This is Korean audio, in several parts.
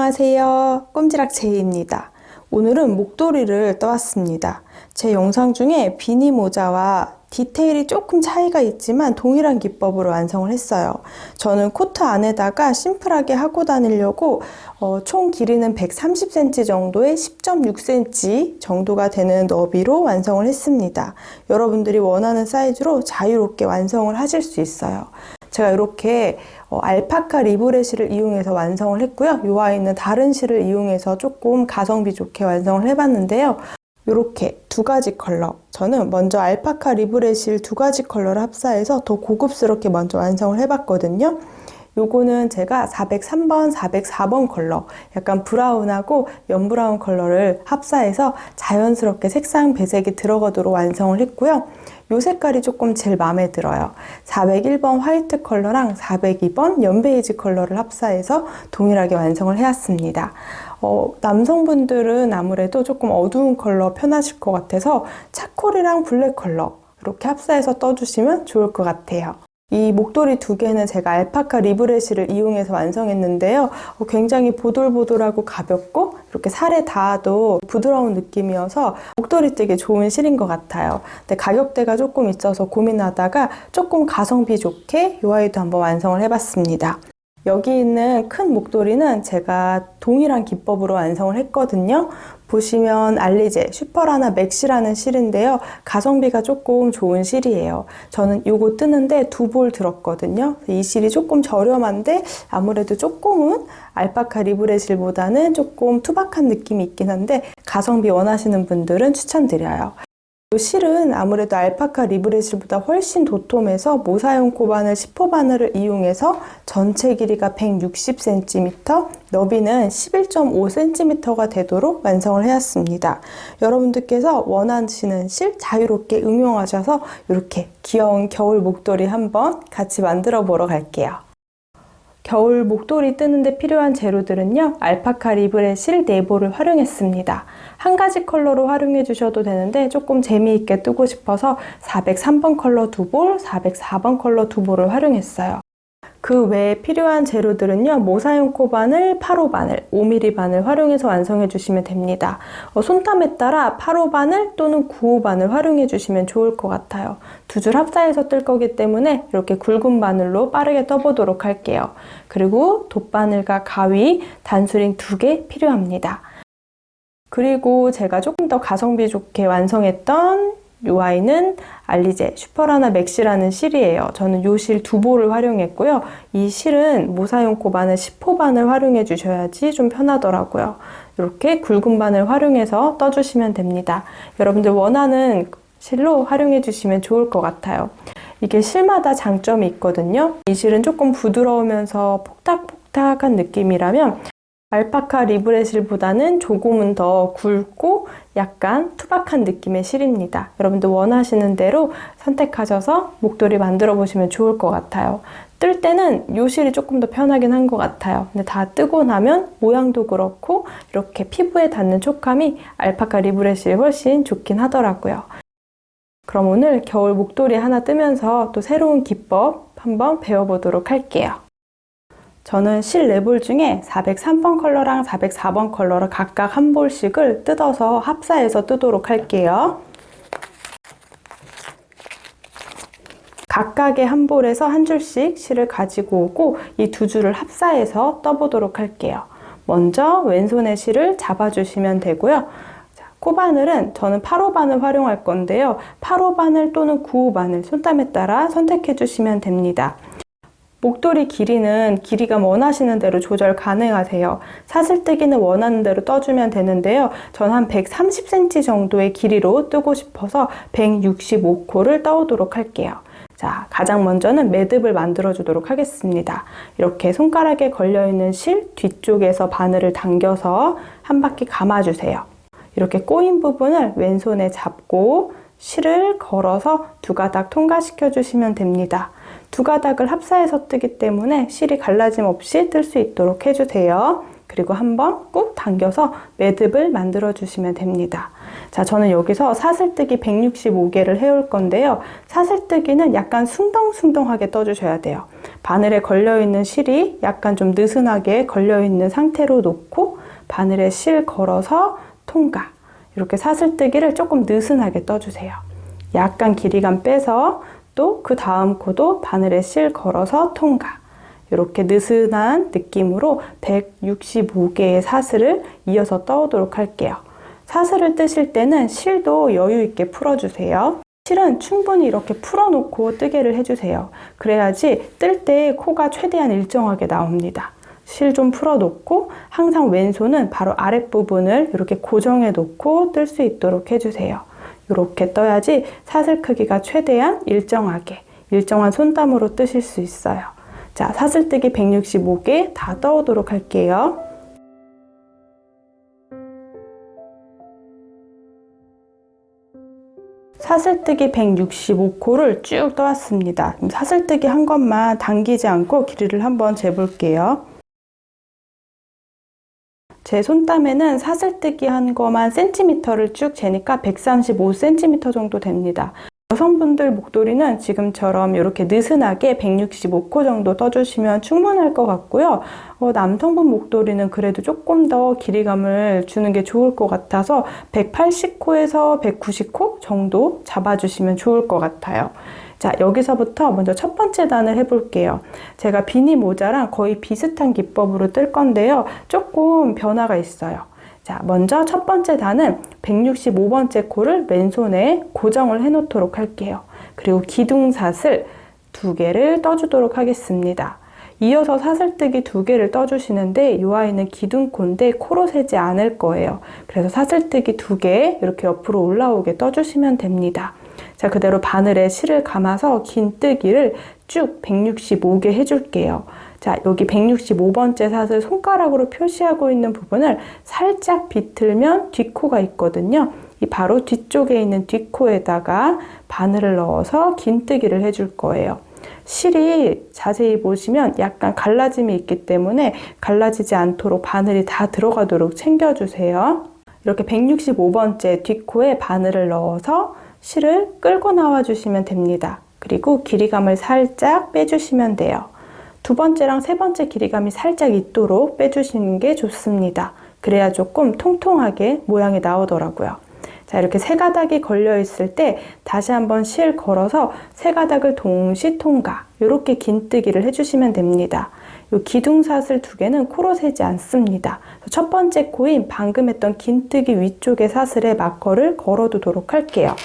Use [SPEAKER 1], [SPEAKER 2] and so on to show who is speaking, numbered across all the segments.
[SPEAKER 1] 안녕하세요. 꼼지락제이입니다. 오늘은 목도리를 떠왔습니다. 제 영상 중에 비니 모자와 디테일이 조금 차이가 있지만 동일한 기법으로 완성을 했어요. 저는 코트 안에다가 심플하게 하고 다니려고 총 길이는 130cm 정도의 10.6cm 정도가 되는 너비로 완성을 했습니다. 여러분들이 원하는 사이즈로 자유롭게 완성을 하실 수 있어요. 제가 이렇게 알파카 리브레실을 이용해서 완성을 했고요. 이 아이는 다른 실을 이용해서 조금 가성비 좋게 완성을 해봤는데요. 이렇게 두 가지 컬러, 저는 먼저 알파카 리브레실 두 가지 컬러를 합사해서 더 고급스럽게 먼저 완성을 해봤거든요. 요거는 제가 403번, 404번 컬러, 약간 브라운하고 연브라운 컬러를 합사해서 자연스럽게 색상 배색이 들어가도록 완성을 했고요. 요 색깔이 조금 제일 마음에 들어요. 401번 화이트 컬러랑 402번 연베이지 컬러를 합사해서 동일하게 완성을 해왔습니다. 남성분들은 아무래도 조금 어두운 컬러 편하실 것 같아서 차콜이랑 블랙 컬러 이렇게 합사해서 떠주시면 좋을 것 같아요. 이 목도리 두 개는 제가 알파카 리브레실을 이용해서 완성했는데요. 굉장히 보들보들하고 가볍고 이렇게 살에 닿아도 부드러운 느낌이어서 목도리 뜨기 좋은 실인 것 같아요. 근데 가격대가 조금 있어서 고민하다가 조금 가성비 좋게 이 아이도 한번 완성을 해봤습니다. 여기 있는 큰 목도리는 제가 동일한 기법으로 완성을 했거든요. 보시면 알리제 슈퍼라나 맥시라는 실인데요. 가성비가 조금 좋은 실이에요. 저는 이거 뜨는데 2볼 들었거든요. 이 실이 조금 저렴한데 아무래도 조금은 알파카 리브레실보다는 조금 투박한 느낌이 있긴 한데 가성비 원하시는 분들은 추천드려요. 이 실은 아무래도 알파카 리브레실보다 훨씬 도톰해서 모사용 코바늘 10호 바늘을 이용해서 전체 길이가 160cm, 너비는 11.5cm가 되도록 완성을 해왔습니다. 여러분들께서 원하시는 실 자유롭게 응용하셔서 이렇게 귀여운 겨울 목도리 한번 같이 만들어 보러 갈게요. 겨울 목도리 뜨는데 필요한 재료들은요. 알파카 리브레실 4볼을 활용했습니다. 한 가지 컬러로 활용해 주셔도 되는데 조금 재미있게 뜨고 싶어서 403번 컬러 2볼, 404번 컬러 2볼을 활용했어요. 그 외에 필요한 재료들은요. 모사용 코바늘, 8호 바늘, 5mm 바늘 활용해서 완성해 주시면 됩니다. 손땀에 따라 8호 바늘 또는 9호 바늘 활용해 주시면 좋을 것 같아요. 두 줄 합사해서 뜰 거기 때문에 이렇게 굵은 바늘로 빠르게 떠보도록 할게요. 그리고 돗바늘과 가위, 단수링 2개 필요합니다. 그리고 제가 조금 더 가성비 좋게 완성했던 이 아이는 알리제 슈퍼라나 맥시라는 실이에요. 저는 이 실 2볼을 활용했고요. 이 실은 모사용 코바늘 10호 바늘 활용해 주셔야지 좀 편하더라고요. 이렇게 굵은 바늘 활용해서 떠주시면 됩니다. 여러분들 원하는 실로 활용해 주시면 좋을 것 같아요. 이게 실마다 장점이 있거든요. 이 실은 조금 부드러우면서 폭닥폭닥한 느낌이라면 알파카 리브레실보다는 조금은 더 굵고 약간 투박한 느낌의 실입니다. 여러분들 원하시는 대로 선택하셔서 목도리 만들어 보시면 좋을 것 같아요. 뜰 때는 이 실이 조금 더 편하긴 한 것 같아요. 근데 다 뜨고 나면 모양도 그렇고 이렇게 피부에 닿는 촉감이 알파카 리브레실이 훨씬 좋긴 하더라고요. 그럼 오늘 겨울 목도리 하나 뜨면서 또 새로운 기법 한번 배워보도록 할게요. 저는 실 4볼 중에 403번 컬러랑 404번 컬러를 각각 한 볼씩을 뜯어서 합사해서 뜨도록 할게요. 각각의 한 볼에서 한 줄씩 실을 가지고 오고 이 두 줄을 합사해서 떠보도록 할게요. 먼저 왼손에 실을 잡아주시면 되고요. 코바늘은 저는 8호 바늘 활용할 건데요. 8호 바늘 또는 9호 바늘 손땀에 따라 선택해 주시면 됩니다. 목도리 길이는 길이가 원하시는 대로 조절 가능하세요. 사슬뜨기는 원하는 대로 떠주면 되는데요. 전 한 130cm 정도의 길이로 뜨고 싶어서 165코를 떠오도록 할게요. 자, 가장 먼저는 매듭을 만들어 주도록 하겠습니다. 이렇게 손가락에 걸려있는 실 뒤쪽에서 바늘을 당겨서 한 바퀴 감아주세요. 이렇게 꼬인 부분을 왼손에 잡고 실을 걸어서 두 가닥 통과시켜 주시면 됩니다. 두 가닥을 합사해서 뜨기 때문에 실이 갈라짐 없이 뜰 수 있도록 해주세요. 그리고 한번 꾹 당겨서 매듭을 만들어 주시면 됩니다. 자, 저는 여기서 사슬뜨기 165개를 해올 건데요. 사슬뜨기는 약간 숭덩숭덩하게 떠주셔야 돼요. 바늘에 걸려있는 실이 약간 좀 느슨하게 걸려있는 상태로 놓고 바늘에 실 걸어서 통과. 이렇게 사슬뜨기를 조금 느슨하게 떠주세요. 약간 길이감 빼서 또 그 다음 코도 바늘에 실 걸어서 통과. 이렇게 느슨한 느낌으로 165개의 사슬을 이어서 떠오도록 할게요. 사슬을 뜨실 때는 실도 여유 있게 풀어주세요. 실은 충분히 이렇게 풀어놓고 뜨개를 해주세요. 그래야지 뜰 때 코가 최대한 일정하게 나옵니다. 실 좀 풀어놓고 항상 왼손은 바로 아랫부분을 이렇게 고정해 놓고 뜰 수 있도록 해주세요. 이렇게 떠야지 사슬 크기가 최대한 일정하게, 일정한 손땀으로 뜨실 수 있어요. 자, 사슬뜨기 165개 다 떠오도록 할게요. 사슬뜨기 165코를 쭉 떠왔습니다. 사슬뜨기 한 것만 당기지 않고 길이를 한번 재볼게요. 제 손땀에는 사슬뜨기 한 거만 센티미터를 쭉 재니까 135cm 정도 됩니다. 여성분들 목도리는 지금처럼 이렇게 느슨하게 165코 정도 떠주시면 충분할 것 같고요. 남성분 목도리는 그래도 조금 더 길이감을 주는 게 좋을 것 같아서 180코에서 190코 정도 잡아주시면 좋을 것 같아요. 자, 여기서부터 먼저 첫 번째 단을 해볼게요. 제가 비니 모자랑 거의 비슷한 기법으로 뜰 건데요. 조금 변화가 있어요. 자, 먼저 첫 번째 단은 165번째 코를 왼손에 고정을 해 놓도록 할게요. 그리고 기둥사슬 2개를 떠주도록 하겠습니다. 이어서 사슬뜨기 2개를 떠주시는데 이 아이는 기둥코인데 코로 세지 않을 거예요. 그래서 사슬뜨기 2개 이렇게 옆으로 올라오게 떠주시면 됩니다. 자, 그대로 바늘에 실을 감아서 긴뜨기를 쭉 165개 해줄게요. 자, 여기 165번째 사슬 손가락으로 표시하고 있는 부분을 살짝 비틀면 뒷코가 있거든요. 이 바로 뒤쪽에 있는 뒷코에다가 바늘을 넣어서 긴뜨기를 해줄 거예요. 실이 자세히 보시면 약간 갈라짐이 있기 때문에 갈라지지 않도록 바늘이 다 들어가도록 챙겨주세요. 이렇게 165번째 뒷코에 바늘을 넣어서 실을 끌고 나와 주시면 됩니다. 그리고 길이감을 살짝 빼주시면 돼요. 두 번째랑 세 번째 길이감이 살짝 있도록 빼주시는 게 좋습니다. 그래야 조금 통통하게 모양이 나오더라고요. 자, 이렇게 세 가닥이 걸려 있을 때 다시 한번 실 걸어서 세 가닥을 동시 통과. 이렇게 긴뜨기를 해주시면 됩니다. 이 기둥사슬 2개는 코로 세지 않습니다. 첫 번째 코인 방금 했던 긴뜨기 위쪽의 사슬에 마커를 걸어두도록 할게요.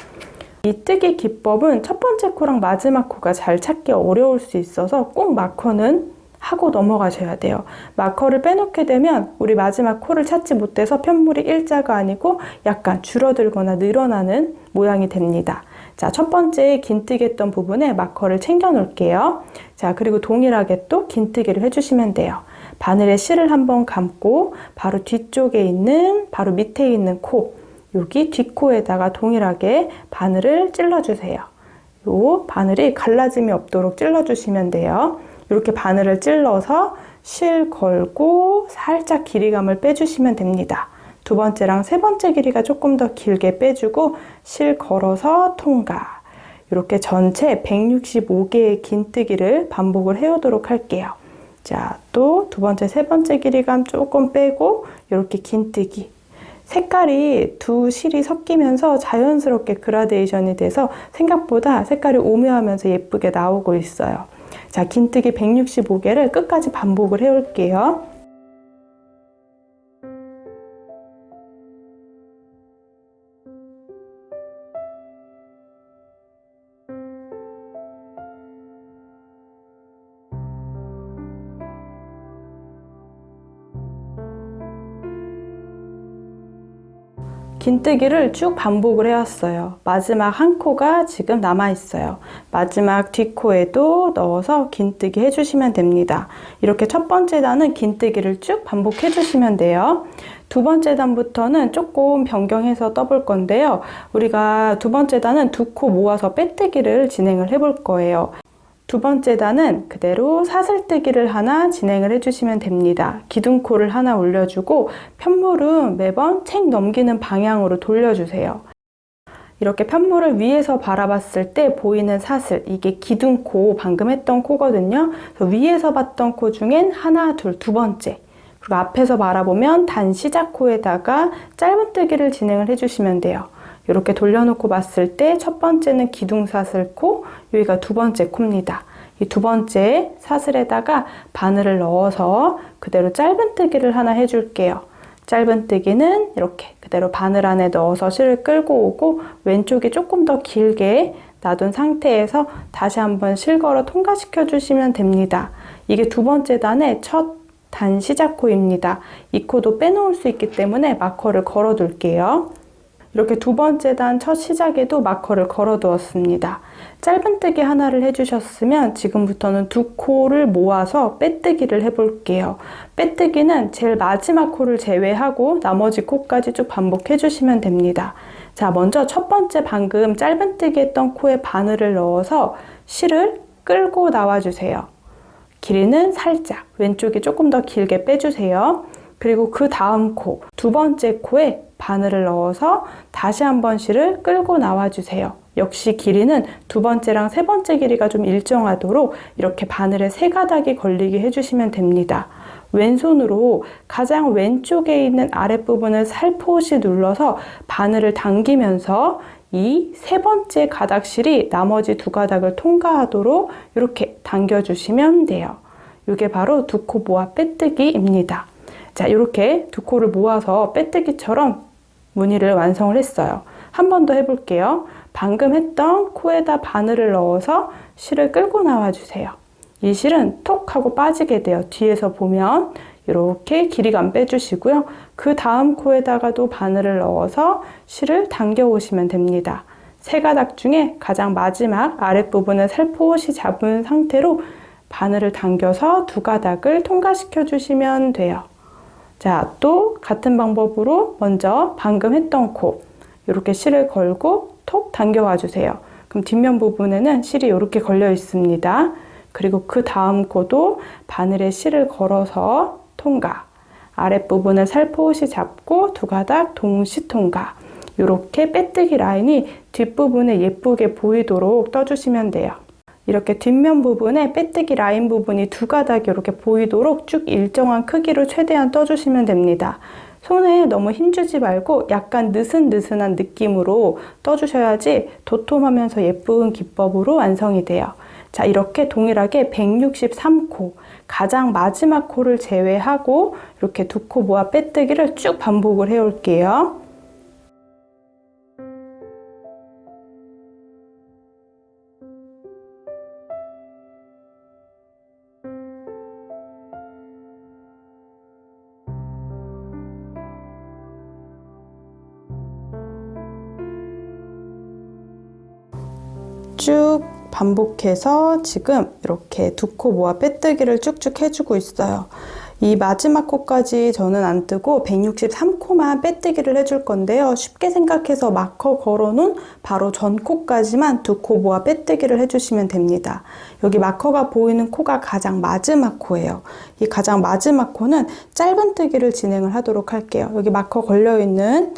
[SPEAKER 1] 이 뜨기 기법은 첫 번째 코랑 마지막 코가 잘 찾기 어려울 수 있어서 꼭 마커는 하고 넘어가셔야 돼요. 마커를 빼놓게 되면 우리 마지막 코를 찾지 못해서 편물이 일자가 아니고 약간 줄어들거나 늘어나는 모양이 됩니다. 자, 첫 번째 긴뜨기 했던 부분에 마커를 챙겨 놓을게요. 자, 그리고 동일하게 또 긴뜨기를 해주시면 돼요. 바늘에 실을 한번 감고 바로 뒤쪽에 있는, 바로 밑에 있는 코, 여기 뒷코에다가 동일하게 바늘을 찔러주세요. 요 바늘이 갈라짐이 없도록 찔러주시면 돼요. 이렇게 바늘을 찔러서 실 걸고 살짝 길이감을 빼주시면 됩니다. 두 번째랑 세 번째 길이가 조금 더 길게 빼주고 실 걸어서 통과. 이렇게 전체 165개의 긴뜨기를 반복을 해오도록 할게요. 자, 또 두 번째, 세 번째 길이감 조금 빼고 이렇게 긴뜨기. 색깔이 두 실이 섞이면서 자연스럽게 그라데이션이 돼서 생각보다 색깔이 오묘하면서 예쁘게 나오고 있어요. 자, 긴뜨기 165개를 끝까지 반복을 해올게요. 긴뜨기를 쭉 반복을 해왔어요. 마지막 한 코가 지금 남아있어요. 마지막 뒷코에도 넣어서 긴뜨기 해주시면 됩니다. 이렇게 첫 번째 단은 긴뜨기를 쭉 반복해 주시면 돼요. 두 번째 단부터는 조금 변경해서 떠볼 건데요. 우리가 두 번째 단은 두 코 모아서 빼뜨기를 진행을 해볼 거예요. 두 번째 단은 그대로 사슬뜨기를 하나 진행을 해주시면 됩니다. 기둥코를 하나 올려주고 편물은 매번 책 넘기는 방향으로 돌려주세요. 이렇게 편물을 위에서 바라봤을 때 보이는 사슬, 이게 기둥코, 방금 했던 코거든요. 그래서 위에서 봤던 코 중엔 하나, 둘, 두 번째. 그리고 앞에서 바라보면 단 시작코에다가 짧은뜨기를 진행을 해주시면 돼요. 이렇게 돌려놓고 봤을 때 첫 번째는 기둥사슬코, 여기가 두 번째 코입니다. 이 두 번째 사슬에다가 바늘을 넣어서 그대로 짧은뜨기를 하나 해줄게요. 짧은뜨기는 이렇게 그대로 바늘 안에 넣어서 실을 끌고 오고 왼쪽이 조금 더 길게 놔둔 상태에서 다시 한번 실 걸어 통과시켜 주시면 됩니다. 이게 두 번째 단의 첫 단 시작코입니다. 이 코도 빼놓을 수 있기 때문에 마커를 걸어 둘게요. 이렇게 두 번째 단 첫 시작에도 마커를 걸어 두었습니다. 짧은뜨기 하나를 해주셨으면 지금부터는 두 코를 모아서 빼뜨기를 해볼게요. 빼뜨기는 제일 마지막 코를 제외하고 나머지 코까지 쭉 반복해 주시면 됩니다. 자, 먼저 첫 번째 방금 짧은뜨기 했던 코에 바늘을 넣어서 실을 끌고 나와주세요. 길이는 살짝, 왼쪽이 조금 더 길게 빼주세요. 그리고 그 다음 코, 두 번째 코에 바늘을 넣어서 다시 한번 실을 끌고 나와주세요. 역시 길이는 두 번째랑 세 번째 길이가 좀 일정하도록 이렇게 바늘에 세 가닥이 걸리게 해주시면 됩니다. 왼손으로 가장 왼쪽에 있는 아랫부분을 살포시 눌러서 바늘을 당기면서 이 세 번째 가닥실이 나머지 두 가닥을 통과하도록 이렇게 당겨주시면 돼요. 이게 바로 두 코 모아 빼뜨기입니다. 자, 이렇게 두 코를 모아서 빼뜨기처럼 무늬를 완성을 했어요. 한 번 더 해볼게요. 방금 했던 코에다 바늘을 넣어서 실을 끌고 나와주세요. 이 실은 톡 하고 빠지게 돼요. 뒤에서 보면 이렇게 길이감 빼주시고요. 그 다음 코에다가도 바늘을 넣어서 실을 당겨 오시면 됩니다. 세 가닥 중에 가장 마지막 아랫부분을 살포시 잡은 상태로 바늘을 당겨서 두 가닥을 통과시켜 주시면 돼요. 자, 또 같은 방법으로 먼저 방금 했던 코 이렇게 실을 걸고 톡 당겨와 주세요. 그럼 뒷면 부분에는 실이 이렇게 걸려 있습니다. 그리고 그 다음 코도 바늘에 실을 걸어서 통과, 아랫부분을 살포시 잡고 두 가닥 동시 통과. 이렇게 빼뜨기 라인이 뒷부분에 예쁘게 보이도록 떠주시면 돼요. 이렇게 뒷면 부분에 빼뜨기 라인 부분이 두 가닥이 이렇게 보이도록 쭉 일정한 크기로 최대한 떠주시면 됩니다. 손에 너무 힘주지 말고 약간 느슨느슨한 느낌으로 떠주셔야지 도톰하면서 예쁜 기법으로 완성이 돼요. 자, 이렇게 동일하게 163코, 가장 마지막 코를 제외하고 이렇게 두 코 모아 빼뜨기를 쭉 반복을 해올게요. 쭉 반복해서 지금 이렇게 두 코 모아 빼뜨기를 쭉쭉 해주고 있어요. 이 마지막 코까지 저는 안 뜨고 163코만 빼뜨기를 해줄 건데요. 쉽게 생각해서 마커 걸어놓은 바로 전 코까지만 두 코 모아 빼뜨기를 해주시면 됩니다. 여기 마커가 보이는 코가 가장 마지막 코예요. 이 가장 마지막 코는 짧은뜨기를 진행을 하도록 할게요. 여기 마커 걸려있는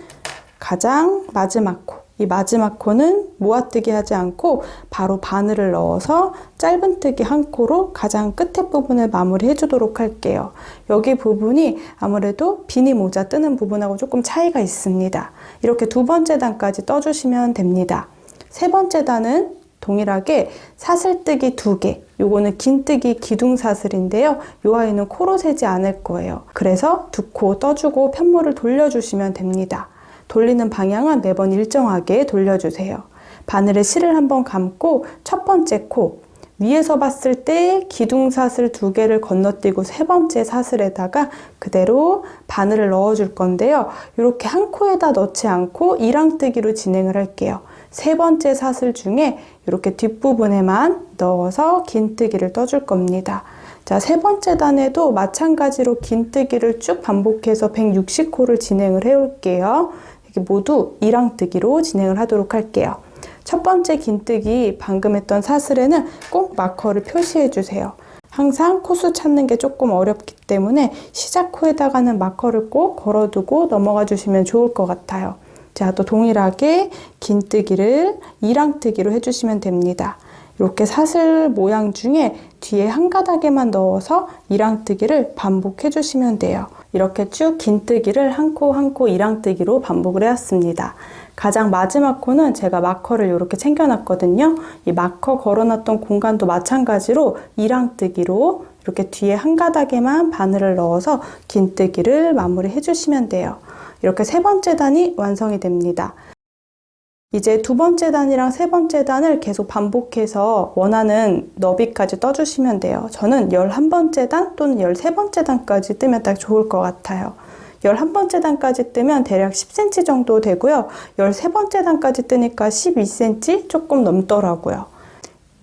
[SPEAKER 1] 가장 마지막 코. 이 마지막 코는 모아뜨기 하지 않고 바로 바늘을 넣어서 짧은뜨기 한 코로 가장 끝에 부분을 마무리해 주도록 할게요. 여기 부분이 아무래도 비니 모자 뜨는 부분하고 조금 차이가 있습니다. 이렇게 두 번째 단까지 떠주시면 됩니다. 세 번째 단은 동일하게 사슬뜨기 2개, 요거는 긴뜨기 기둥사슬인데요. 요 아이는 코로 세지 않을 거예요. 그래서 두 코 떠주고 편물을 돌려주시면 됩니다. 돌리는 방향은 매번 일정하게 돌려주세요. 바늘에 실을 한번 감고 첫 번째 코, 위에서 봤을 때 기둥사슬 2개를 건너뛰고 세 번째 사슬에다가 그대로 바늘을 넣어줄 건데요. 이렇게 한 코에다 넣지 않고 이랑뜨기로 진행을 할게요. 세 번째 사슬 중에 이렇게 뒷부분에만 넣어서 긴뜨기를 떠줄 겁니다. 자, 세 번째 단에도 마찬가지로 긴뜨기를 쭉 반복해서 160코를 진행을 해올게요. 모두 이랑뜨기로 진행을 하도록 할게요. 첫 번째 긴뜨기 방금 했던 사슬에는 꼭 마커를 표시해 주세요. 항상 코수 찾는 게 조금 어렵기 때문에 시작 코에다가는 마커를 꼭 걸어두고 넘어가 주시면 좋을 것 같아요. 자, 또 동일하게 긴뜨기를 이랑뜨기로 해주시면 됩니다. 이렇게 사슬 모양 중에 뒤에 한 가닥에만 넣어서 이랑뜨기를 반복해 주시면 돼요. 이렇게 쭉 긴뜨기를 한 코 한 코 이랑뜨기로 반복을 해왔습니다. 가장 마지막 코는 제가 마커를 이렇게 챙겨놨거든요. 이 마커 걸어놨던 공간도 마찬가지로 이랑뜨기로 이렇게 뒤에 한 가닥에만 바늘을 넣어서 긴뜨기를 마무리해 주시면 돼요. 이렇게 세 번째 단이 완성이 됩니다. 이제 두 번째 단이랑 세 번째 단을 계속 반복해서 원하는 너비까지 떠주시면 돼요. 저는 11번째 단 또는 13번째 단까지 뜨면 딱 좋을 것 같아요. 11번째 단까지 뜨면 대략 10cm 정도 되고요. 13번째 단까지 뜨니까 12cm 조금 넘더라고요.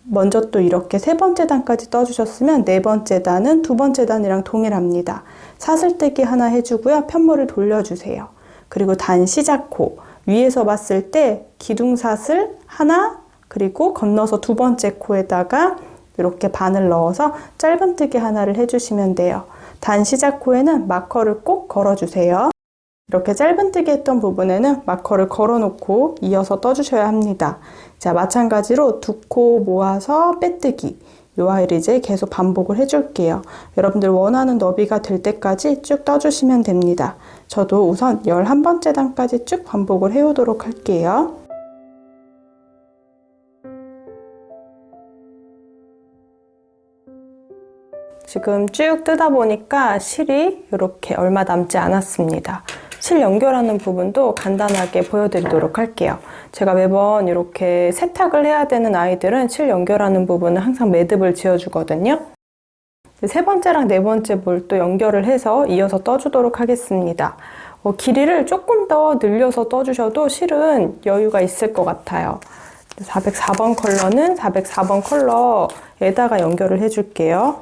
[SPEAKER 1] 먼저 또 이렇게 세 번째 단까지 떠주셨으면 네 번째 단은 두 번째 단이랑 동일합니다. 사슬뜨기 하나 해주고요. 편물을 돌려주세요. 그리고 단 시작코 위에서 봤을 때 기둥사슬 하나 그리고 건너서 두 번째 코에다가 이렇게 바늘 넣어서 짧은뜨기 하나를 해주시면 돼요. 단 시작코에는 마커를 꼭 걸어주세요. 이렇게 짧은뜨기 했던 부분에는 마커를 걸어놓고 이어서 떠주셔야 합니다. 자, 마찬가지로 두 코 모아서 빼뜨기. 이 아이를 이제 계속 반복을 해줄게요. 여러분들 원하는 너비가 될 때까지 쭉 떠주시면 됩니다. 저도 우선 11번째 단까지 쭉 반복을 해오도록 할게요. 지금 쭉 뜨다 보니까 실이 이렇게 얼마 남지 않았습니다. 실 연결하는 부분도 간단하게 보여드리도록 할게요. 제가 매번 이렇게 세탁을 해야 되는 아이들은 실 연결하는 부분은 항상 매듭을 지어주거든요. 세 번째랑 네 번째 볼 또 연결을 해서 이어서 떠주도록 하겠습니다. 길이를 조금 더 늘려서 떠주셔도 실은 여유가 있을 것 같아요. 404번 컬러는 404번 컬러에다가 연결을 해줄게요.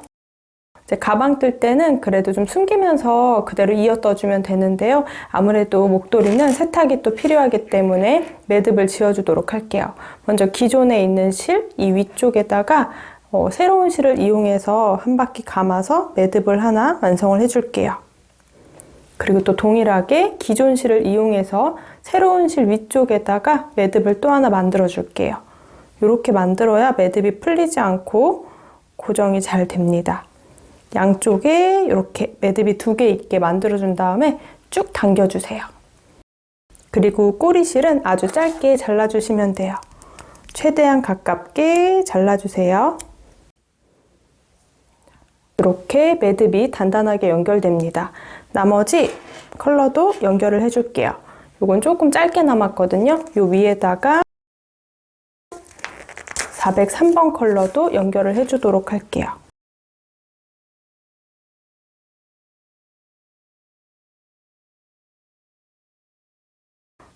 [SPEAKER 1] 이제 가방 뜰 때는 그래도 좀 숨기면서 그대로 이어 떠주면 되는데요. 아무래도 목도리는 세탁이 또 필요하기 때문에 매듭을 지어주도록 할게요. 먼저 기존에 있는 실, 이 위쪽에다가 새로운 실을 이용해서 한 바퀴 감아서 매듭을 하나 완성을 해줄게요. 그리고 또 동일하게 기존 실을 이용해서 새로운 실 위쪽에다가 매듭을 또 하나 만들어 줄게요. 이렇게 만들어야 매듭이 풀리지 않고 고정이 잘 됩니다. 양쪽에 이렇게 매듭이 2개 있게 만들어준 다음에 쭉 당겨주세요. 그리고 꼬리실은 아주 짧게 잘라주시면 돼요. 최대한 가깝게 잘라주세요. 이렇게 매듭이 단단하게 연결됩니다. 나머지 컬러도 연결을 해줄게요. 이건 조금 짧게 남았거든요. 이 위에다가 403번 컬러도 연결을 해주도록 할게요.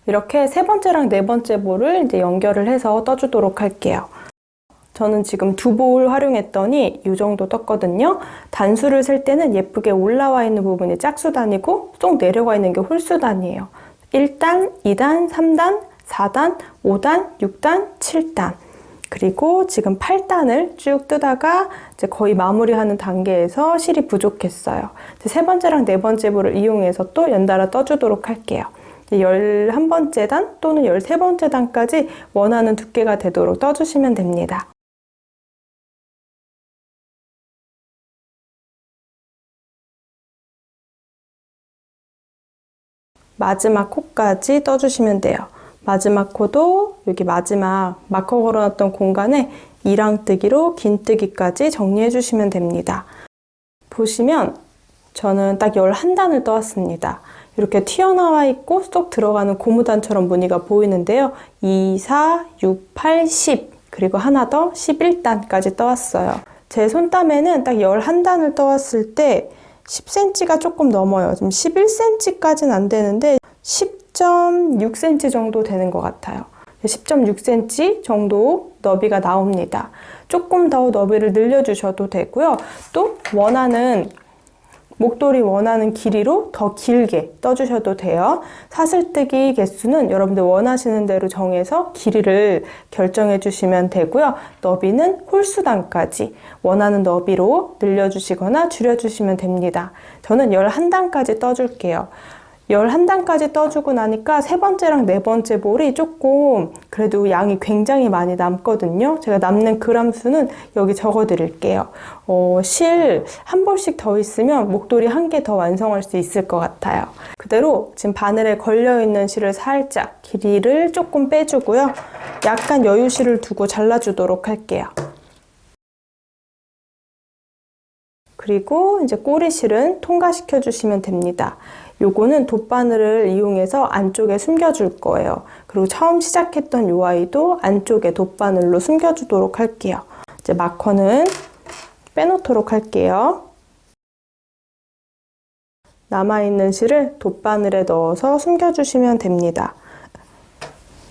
[SPEAKER 1] 이렇게 세 번째랑 네 번째 볼을 이제 연결을 해서 떠주도록 할게요. 저는 지금 두 볼 활용했더니 이 정도 떴거든요. 단수를 셀 때는 예쁘게 올라와 있는 부분이 짝수단이고 쏙 내려가 있는 게 홀수단이에요. 1단, 2단, 3단, 4단, 5단, 6단, 7단. 그리고 지금 8단을 쭉 뜨다가 이제 거의 마무리하는 단계에서 실이 부족했어요. 세 번째랑 네 번째 볼을 이용해서 또 연달아 떠주도록 할게요. 11번째 단 또는 13번째 단까지 원하는 두께가 되도록 떠주시면 됩니다. 마지막 코까지 떠주시면 돼요. 마지막 코도 여기 마지막 마커 걸어놨던 공간에 이랑뜨기로 긴뜨기까지 정리해 주시면 됩니다. 보시면 저는 딱 11단을 떠왔습니다. 이렇게 튀어나와 있고 쏙 들어가는 고무단처럼 무늬가 보이는데요. 2, 4, 6, 8, 10 그리고 하나 더 11단까지 떠왔어요. 제 손땀에는 딱 11단을 떠왔을 때 10cm가 조금 넘어요. 지금 11cm까지는 안 되는데 10.6cm 정도 되는 것 같아요. 10.6cm 정도 너비가 나옵니다. 조금 더 너비를 늘려주셔도 되고요. 또 원하는 목도리 원하는 길이로 더 길게 떠주셔도 돼요. 사슬뜨기 개수는 여러분들 원하시는 대로 정해서 길이를 결정해 주시면 되고요. 너비는 홀수단까지 원하는 너비로 늘려주시거나 줄여주시면 됩니다. 저는 11단까지 떠줄게요. 11단까지 떠주고 나니까 세 번째랑 네 번째 볼이 조금 그래도 양이 굉장히 많이 남거든요. 제가 남는 그람 수는 여기 적어 드릴게요. 실 한 볼씩 더 있으면 목도리 한 개 더 완성할 수 있을 것 같아요. 그대로 지금 바늘에 걸려있는 실을 살짝 길이를 조금 빼주고요. 약간 여유실을 두고 잘라주도록 할게요. 그리고 이제 꼬리실은 통과시켜 주시면 됩니다. 요거는 돗바늘을 이용해서 안쪽에 숨겨줄 거예요. 그리고 처음 시작했던 요 아이도 안쪽에 돗바늘로 숨겨주도록 할게요. 이제 마커는 빼놓도록 할게요. 남아있는 실을 돗바늘에 넣어서 숨겨주시면 됩니다.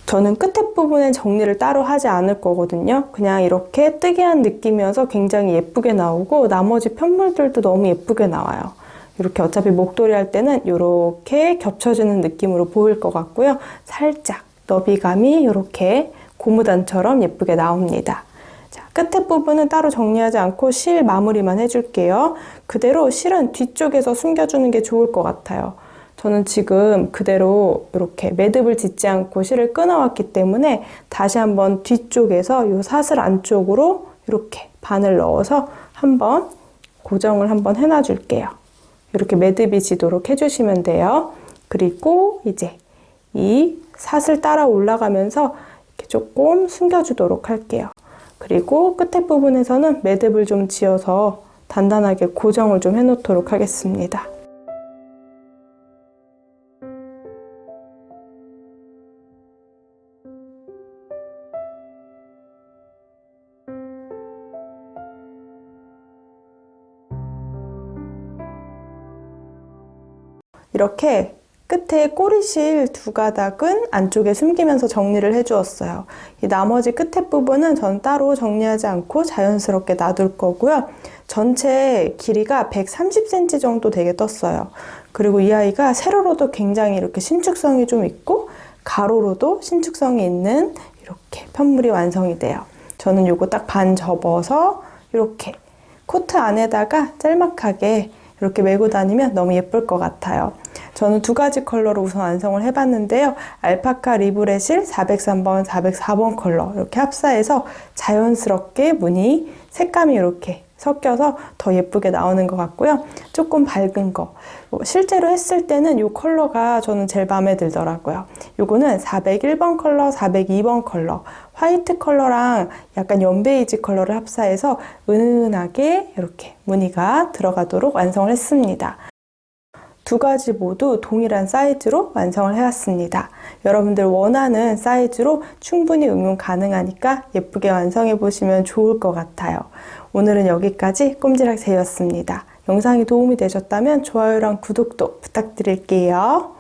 [SPEAKER 1] 저는 끝에 부분에 정리를 따로 하지 않을 거거든요. 그냥 이렇게 뜨개한 느낌이어서 굉장히 예쁘게 나오고 나머지 편물들도 너무 예쁘게 나와요. 이렇게 어차피 목도리 할 때는 이렇게 겹쳐지는 느낌으로 보일 것 같고요. 살짝 너비감이 이렇게 고무단처럼 예쁘게 나옵니다. 자, 끝에 부분은 따로 정리하지 않고 실 마무리만 해줄게요. 그대로 실은 뒤쪽에서 숨겨주는 게 좋을 것 같아요. 저는 지금 그대로 이렇게 매듭을 짓지 않고 실을 끊어왔기 때문에 다시 한번 뒤쪽에서 이 사슬 안쪽으로 이렇게 바늘 넣어서 한번 고정을 한번 해놔 줄게요. 이렇게 매듭이 지도록 해주시면 돼요. 그리고 이제 이 사슬 따라 올라가면서 이렇게 조금 숨겨주도록 할게요. 그리고 끝에 부분에서는 매듭을 좀 지어서 단단하게 고정을 좀 해놓도록 하겠습니다. 이렇게 끝에 꼬리실 두 가닥은 안쪽에 숨기면서 정리를 해주었어요. 이 나머지 끝에 부분은 전 따로 정리하지 않고 자연스럽게 놔둘 거고요. 전체 길이가 130cm 정도 되게 떴어요. 그리고 이 아이가 세로로도 굉장히 이렇게 신축성이 좀 있고 가로로도 신축성이 있는 이렇게 편물이 완성이 돼요. 저는 요거 딱 반 접어서 이렇게 코트 안에다가 짤막하게 이렇게 메고 다니면 너무 예쁠 것 같아요. 저는 두 가지 컬러로 우선 완성을 해봤는데요. 알파카 리브레실 403번, 404번 컬러 이렇게 합사해서 자연스럽게 무늬, 색감이 이렇게 섞여서 더 예쁘게 나오는 것 같고요. 조금 밝은 거. 실제로 했을 때는 이 컬러가 저는 제일 마음에 들더라고요. 요거는 401번 컬러, 402번 컬러. 화이트 컬러랑 약간 연베이지 컬러를 합사해서 은은하게 이렇게 무늬가 들어가도록 완성을 했습니다. 두 가지 모두 동일한 사이즈로 완성을 해왔습니다. 여러분들 원하는 사이즈로 충분히 응용 가능하니까 예쁘게 완성해 보시면 좋을 것 같아요. 오늘은 여기까지 꼼지락새였습니다. 영상이 도움이 되셨다면 좋아요랑 구독도 부탁드릴게요.